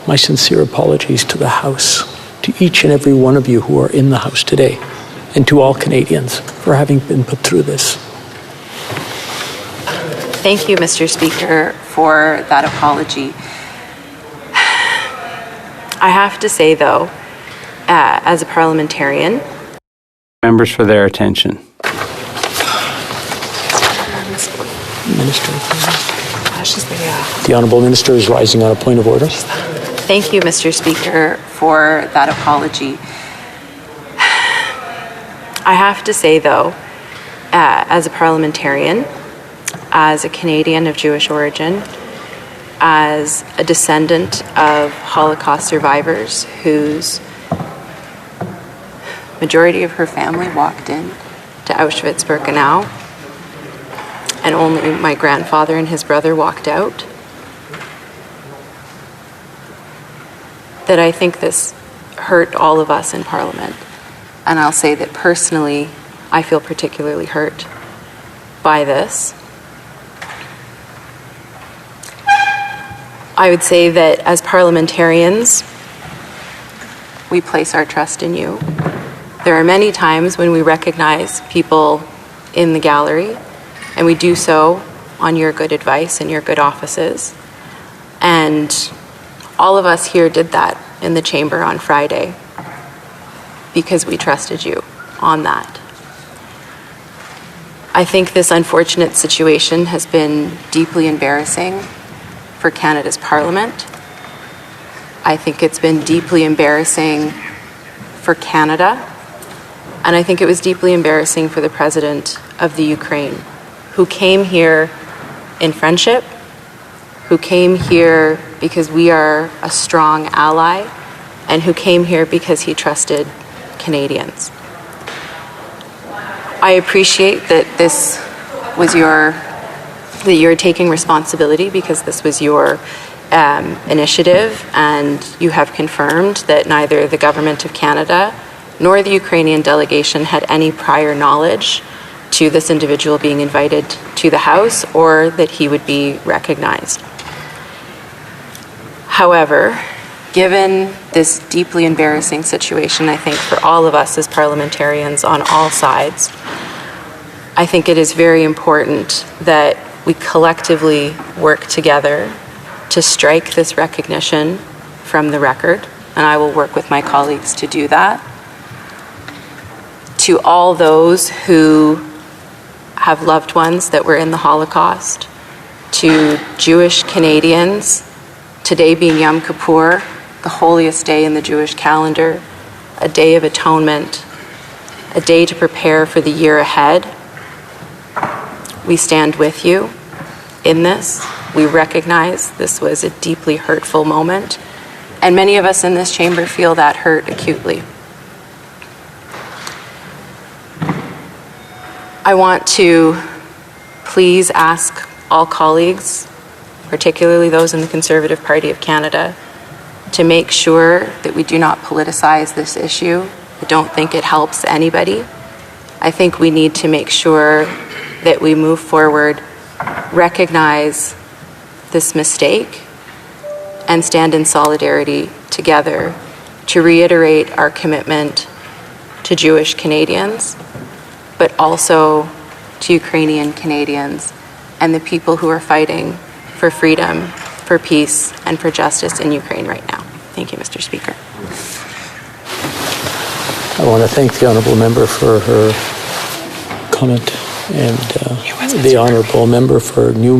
my sincere apologies to the House, to each and every one of you who are in the House today, and to all Canadians for having been put through this. Thank you, Mr. Speaker, for that apology. I have to say, though, as a parliamentarian, members for their attention. Minister. The Honourable Minister is rising on a point of order. Thank you, Mr. Speaker, for that apology. I have to say, though, as a parliamentarian, as a Canadian of Jewish origin, as a descendant of Holocaust survivors whose majority of her family walked in to Auschwitz-Birkenau, and only my grandfather and his brother walked out, that I think this hurt all of us in Parliament. And I'll say that personally, I feel particularly hurt by this. I would say that as parliamentarians, we place our trust in you. There are many times when we recognize people in the gallery, and we do so on your good advice and your good offices. And all of us here did that in the chamber on Friday because we trusted you on that. I think this unfortunate situation has been deeply embarrassing for Canada's Parliament. I think it's been deeply embarrassing for Canada, and I think it was deeply embarrassing for the President of the Ukraine, who came here in friendship, who came here because we are a strong ally, and who came here because he trusted Canadians. I appreciate that this was that you're taking responsibility because this was your initiative, and you have confirmed that neither the Government of Canada nor the Ukrainian delegation had any prior knowledge to this individual being invited to the House or that he would be recognized. However, given this deeply embarrassing situation, I think for all of us as parliamentarians on all sides, I think it is very important that we collectively work together to strike this recognition from the record, and I will work with my colleagues to do that. To all those who have loved ones that were in the Holocaust, to Jewish Canadians, today being Yom Kippur, the holiest day in the Jewish calendar, a day of atonement, a day to prepare for the year ahead. We stand with you in this. We recognize this was a deeply hurtful moment, and many of us in this chamber feel that hurt acutely. I want to please ask all colleagues, particularly those in the Conservative Party of Canada, to make sure that we do not politicize this issue. I don't think it helps anybody. I think we need to make sure that we move forward, recognize this mistake, and stand in solidarity together to reiterate our commitment to Jewish Canadians, but also to Ukrainian Canadians and the people who are fighting for freedom, for peace, and for justice in Ukraine right now. Thank you, Mr. Speaker. I want to thank the Honourable Member for her comment, and the Honourable Member for New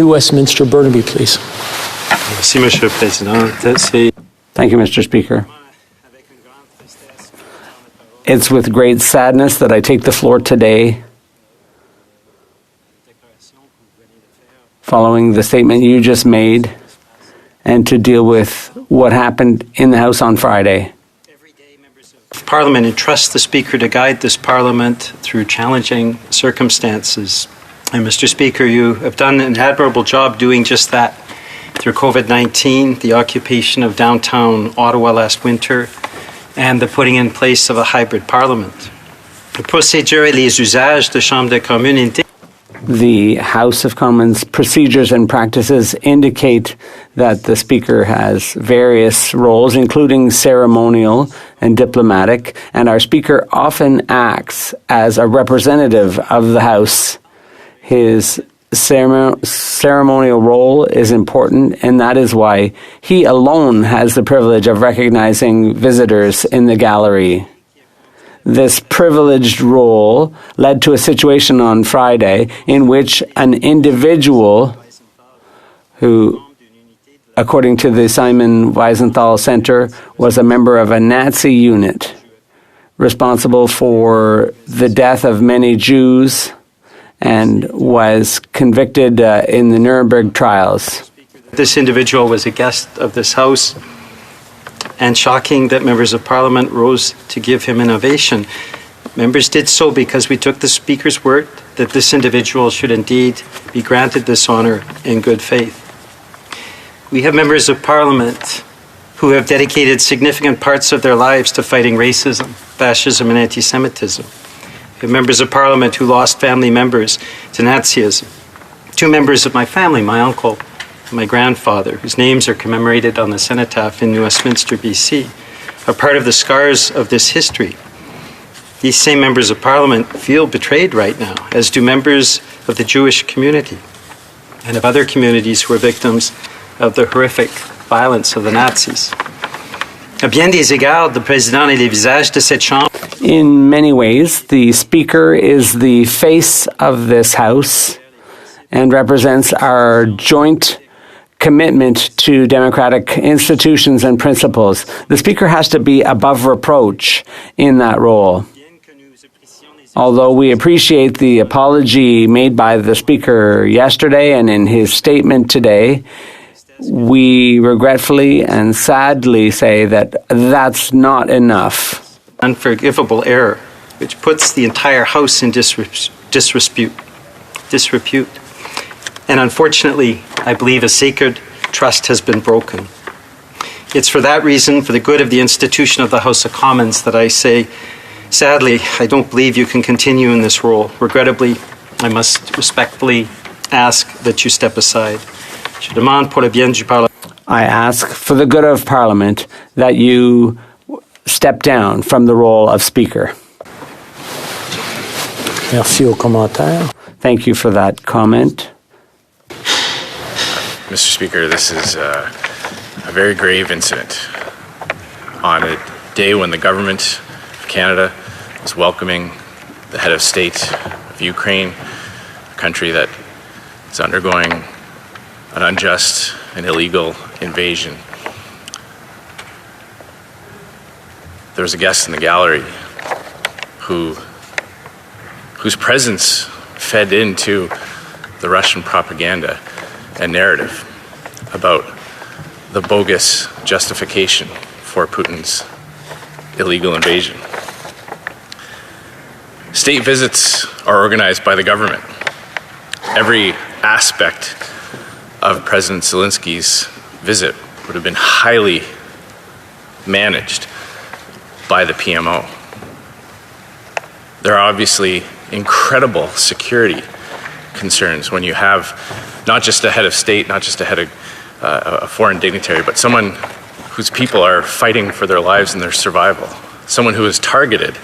Westminster Burnaby, please. Thank you, Mr. Speaker. It's with great sadness that I take the floor today following the statement you just made and to deal with what happened in the House on Friday. Parliament entrusts the Speaker to guide this Parliament through challenging circumstances. And Mr. Speaker, you have done an admirable job doing just that through COVID-19, the occupation of downtown Ottawa last winter, and the putting in place of a hybrid Parliament. Le procédure et les usages de Chambre des communes The House of Commons procedures and practices indicate that the Speaker has various roles, including ceremonial and diplomatic, and our Speaker often acts as a representative of the House. His ceremonial role is important, and that is why he alone has the privilege of recognizing visitors in the gallery. This privileged role led to a situation on Friday in which an individual who, according to the Simon Wiesenthal Center, was a member of a Nazi unit responsible for the death of many Jews and was convicted in the Nuremberg trials. This individual was a guest of this House, and shocking that members of Parliament rose to give him an ovation. Members did so because we took the Speaker's word that this individual should indeed be granted this honour in good faith. We have members of Parliament who have dedicated significant parts of their lives to fighting racism, fascism and anti-Semitism. We have members of Parliament who lost family members to Nazism. 2 members of my family, my uncle and my grandfather, whose names are commemorated on the cenotaph in Westminster, BC, are part of the scars of this history. These same members of Parliament feel betrayed right now, as do members of the Jewish community and of other communities who are victims of the horrific violence of the Nazis. À bien des égards, le président est le visage de cette chambre. In many ways, the Speaker is the face of this House and represents our joint commitment to democratic institutions and principles. The Speaker has to be above reproach in that role. Although we appreciate the apology made by the Speaker yesterday and in his statement today, we regretfully and sadly say that that's not enough. Unforgivable error, which puts the entire House in disrepute. And unfortunately, I believe a sacred trust has been broken. It's for that reason, for the good of the institution of the House of Commons, that I say, sadly, I don't believe you can continue in this role. Regrettably, I must respectfully ask that you step aside. Je demande pour le bien du Parlement. I ask for the good of Parliament that you step down from the role of Speaker. Merci au commentaire. Thank you for that comment. Mr. Speaker, this is a very grave incident on a day when the government of Canada is welcoming the head of state of Ukraine, a country that is undergoing an unjust and illegal invasion. There was a guest in the gallery whose presence fed into the Russian propaganda and narrative about the bogus justification for Putin's illegal invasion. State visits are organized by the government. Every aspect of President Zelensky's visit would have been highly managed by the PMO. There are obviously incredible security concerns when you have not just a head of state, not just a head of a foreign dignitary, but someone whose people are fighting for their lives and their survival, someone who is targeted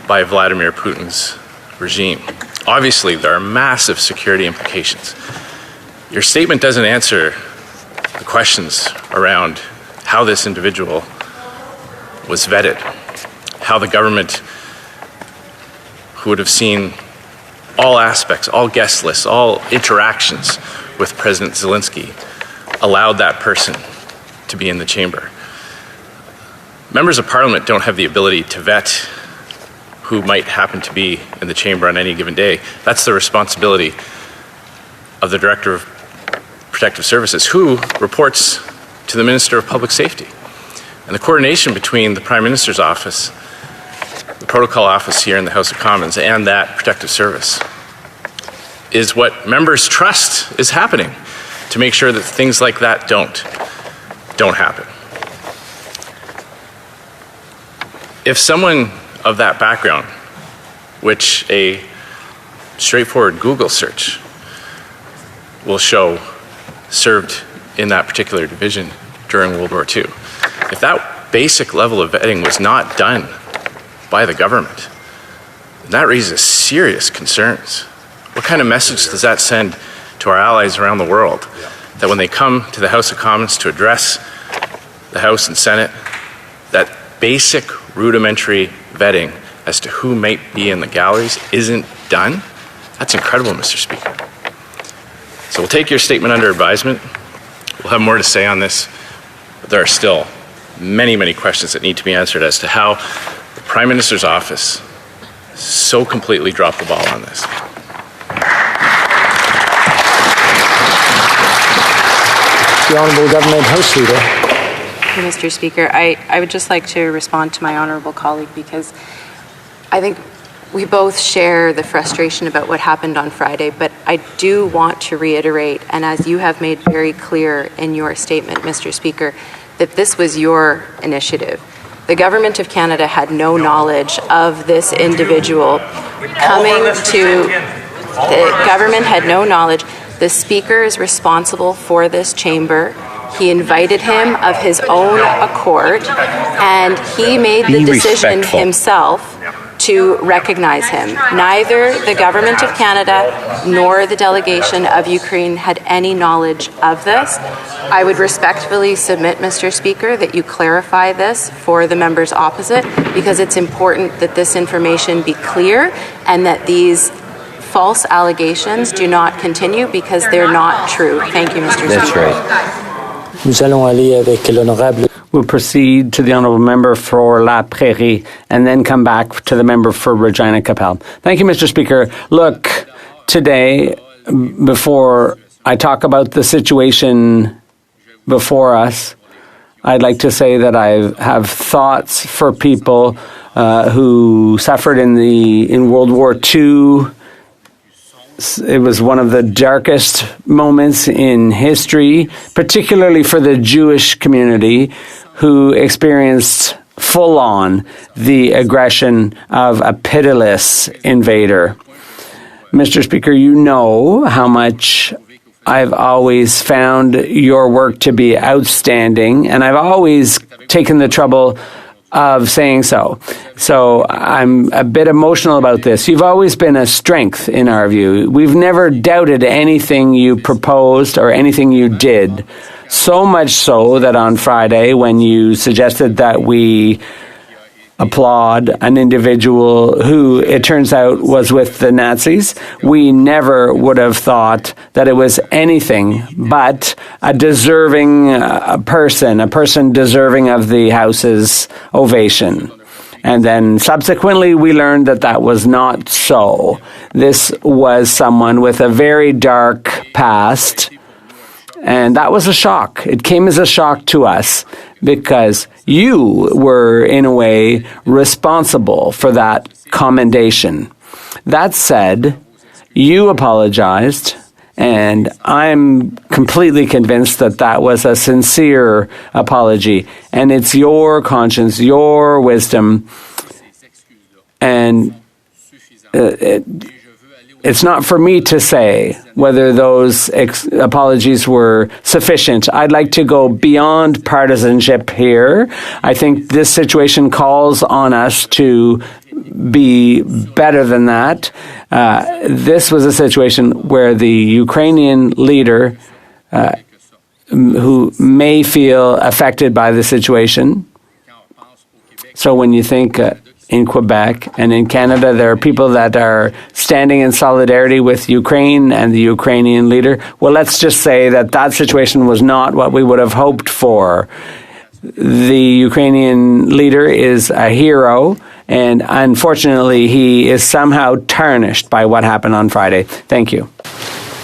by Vladimir Putin's regime. Obviously, there are massive security implications. Your statement doesn't answer the questions around how this individual was vetted, how the government, who would have seen all aspects, all guest lists, all interactions with President Zelensky, allowed that person to be in the chamber. Members of Parliament don't have the ability to vet who might happen to be in the chamber on any given day. That's the responsibility of the Director of Protective Services, who reports to the Minister of Public Safety. And the coordination between the Prime Minister's office, the Protocol Office here in the House of Commons, and that Protective Service is what members trust is happening to make sure that things like that don't happen. If someone of that background, which a straightforward Google search will show served in that particular division during World War II. If that basic level of vetting was not done by the government, that raises serious concerns. What kind of message does that send to our allies around the world? That when they come to the House of Commons to address the House and Senate, that basic rudimentary vetting as to who might be in the galleries isn't done? That's incredible, Mr. Speaker. So we'll take your statement under advisement. We'll have more to say on this, but there are still many, many questions that need to be answered as to how the Prime Minister's office so completely dropped the ball on this. The Honourable Government House Leader. Thank you, Mr. Speaker. I would just like to respond to my honourable colleague because I think we both share the frustration about what happened on Friday, but I do want to reiterate, and as you have made very clear in your statement, Mr. Speaker, that this was your initiative. The Government of Canada had no knowledge of this individual coming to, the government had no knowledge. The Speaker is responsible for this chamber. He invited him of his own accord, and he made the decision himself to recognize him. Neither the Government of Canada nor the delegation of Ukraine had any knowledge of this. I would respectfully submit, Mr. Speaker, that you clarify this for the members opposite, because it's important that this information be clear and that these false allegations do not continue because they're not true. Thank you, Mr. Speaker. That's right. Nous allons aller avec l'honorable. We'll proceed to the Honourable Member for La Prairie and then come back to the Member for Regina Capel. Thank you, Mr. Speaker. Look, today, before I talk about the situation before us, I'd like to say that I have thoughts for people who suffered in World War II. It was one of the darkest moments in history, particularly for the Jewish community who experienced full-on the aggression of a pitiless invader. Mr. Speaker, you know how much I've always found your work to be outstanding, and I've always taken the trouble of saying so. So I'm a bit emotional about this. You've always been a strength in our view. We've never doubted anything you proposed or anything you did. So much so that on Friday, when you suggested that we applaud an individual who, it turns out, was with the Nazis, we never would have thought that it was anything but a deserving person, a person deserving of the House's ovation. And then subsequently, we learned that that was not so. This was someone with a very dark past, and that was a shock. It came as a shock to us because you were, in a way, responsible for that commendation. That said, you apologized, and I'm completely convinced that that was a sincere apology. And it's your conscience, your wisdom, and it's not for me to say whether those apologies were sufficient. I'd like to go beyond partisanship here. I think this situation calls on us to be better than that. This was a situation where the Ukrainian leader, who may feel affected by the situation. So when you think in Quebec and in Canada, there are people that are standing in solidarity with Ukraine and the Ukrainian leader. Well, let's just say that that situation was not what we would have hoped for. The Ukrainian leader is a hero, and unfortunately, he is somehow tarnished by what happened on Friday. Thank you.